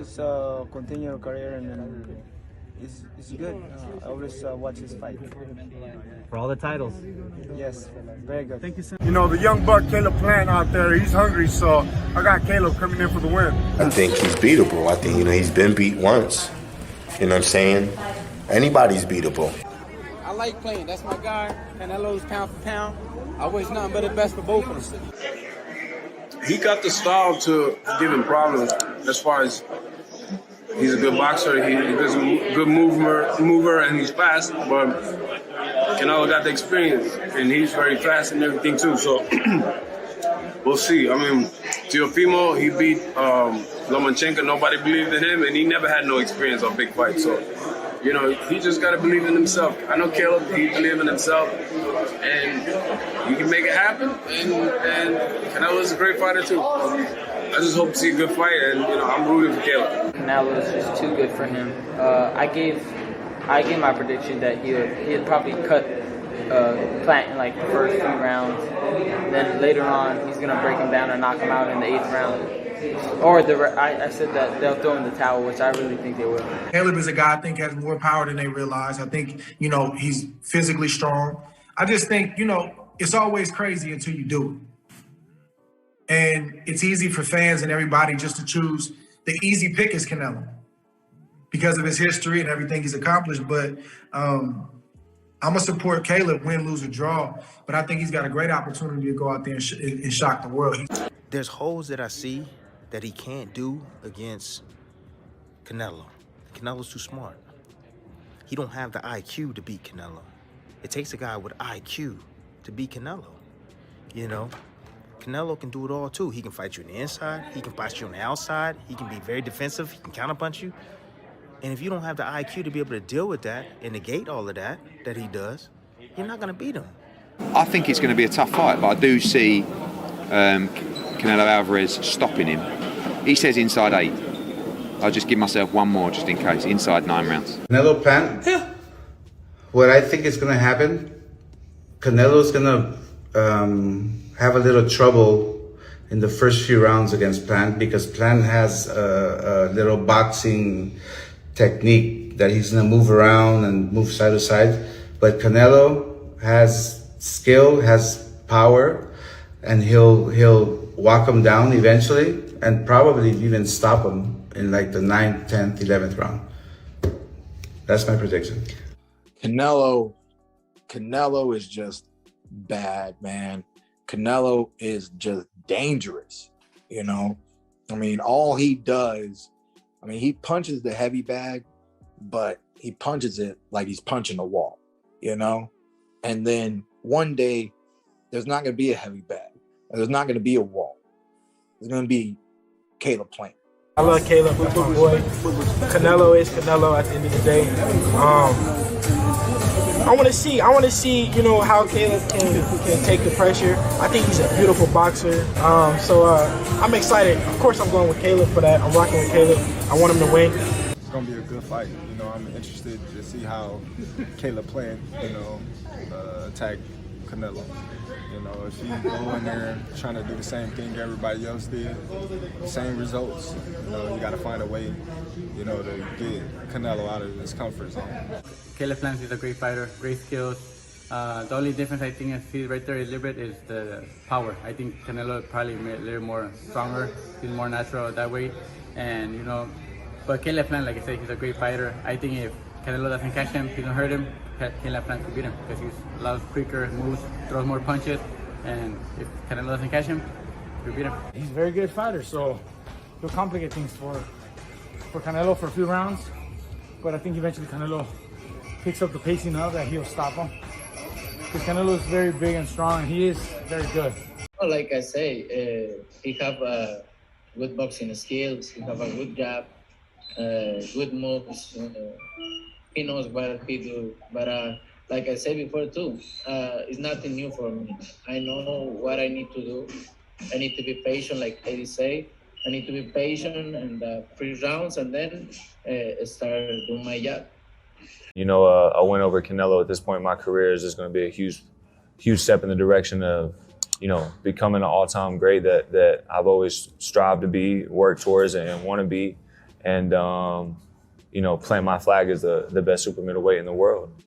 Just continue your career and it's good. I always watch his fight. For all the titles. Yes, very good. Thank you, sir. You know, the young buck Caleb Plant out there, he's hungry, so I got Caleb coming in for the win. I think he's beatable. I think, he's been beat once. You know what I'm saying? Anybody's beatable. I like playing. That's my guy. Canelo's pound for pound. I wish nothing but the best for both of them. He got the style to give him problems as far as he's a good boxer, he's a good mover, and he's fast, but Canelo got the experience, and he's very fast and everything too, so we'll see. I mean, Teofimo, he beat Lomachenko, nobody believed in him, and he never had no experience on big fights, so, he just got to believe in himself. I know Caleb, he believes in himself, and he can make it happen, and Canelo's a great fighter too. I just hope to see a good fight, and I'm rooting for Caleb. Canelo is just too good for him. I gave my prediction that he'd probably cut Plant in like the first few rounds. Then later on, he's gonna break him down and knock him out in the 8th round. Or I said that they'll throw in the towel, which I really think they will. Caleb is a guy I think has more power than they realize. I think he's physically strong. I just think it's always crazy until you do it. And it's easy for fans and everybody just to choose the easy pick is Canelo because of his history and everything he's accomplished. But I'm going to support Caleb, win, lose, or draw. But I think he's got a great opportunity to go out there and shock the world. There's holes that I see that he can't do against Canelo. Canelo's too smart. He don't have the IQ to beat Canelo. It takes a guy with IQ to beat Canelo, Canelo can do it all too. He can fight you on the inside. He can fight you on the outside. He can be very defensive. He can counterpunch you. And if you don't have the IQ to be able to deal with that and negate all of that he does, you're not going to beat him. I think it's going to be a tough fight, but I do see Canelo Alvarez stopping him. He says inside 8. I'll just give myself one more just in case, inside 9 rounds. Canelo Plant? Yeah. What I think is going to happen, Canelo's going to have a little trouble in the first few rounds against Plant because Plant has a little boxing technique that he's going to move around and move side to side. But Canelo has skill, has power, and he'll walk him down eventually and probably even stop him in like the 9th, 10th, 11th round. That's my prediction. Canelo is just bad, man. Canelo is just dangerous, I mean, all he does, he punches the heavy bag, but he punches it like he's punching a wall, And then one day, there's not going to be a heavy bag. There's not going to be a wall. There's going to be Caleb Plant. I love Caleb. That's my boy. Canelo is Canelo at the end of the day. I want to see, how Caleb can take the pressure. I think he's a beautiful boxer. So I'm excited. Of course, I'm going with Caleb for that. I'm rocking with Caleb. I want him to win. It's going to be a good fight. I'm interested to see how Caleb Plant, attack Canelo. If he go in there trying to do the same thing everybody else did, same results, you got to find a way, to get Canelo out of his comfort zone. Caleb Plant is a great fighter, great skills. The only difference I think I see right there a little bit is the power. I think Canelo is probably a little more stronger, he's more natural that way. And, but Caleb Plant, like I said, he's a great fighter. I think if Canelo doesn't catch him, he don't hurt him, Caleb Plant could beat him because he's a lot quicker, moves, throws more punches. And if Canelo doesn't catch him, he'll beat him. He's a very good fighter, so he'll complicate things for Canelo for a few rounds. But I think eventually Canelo picks up the pacing of that, he'll stop him. Because Canelo is very big and strong, and he is very good. Like I say, he have good boxing skills, he have a good jab, good moves. He knows what he do, but like I said before too, it's nothing new for me. I know what I need to do. I need to be patient, like Eddie say. I need to be patient and 3 rounds, and then start doing my job. A win over Canelo at this point in my career is just going to be a huge step in the direction of, becoming an all-time great that I've always strived to be, work towards, and want to be. and, you know, plant my flag as the best super middleweight in the world.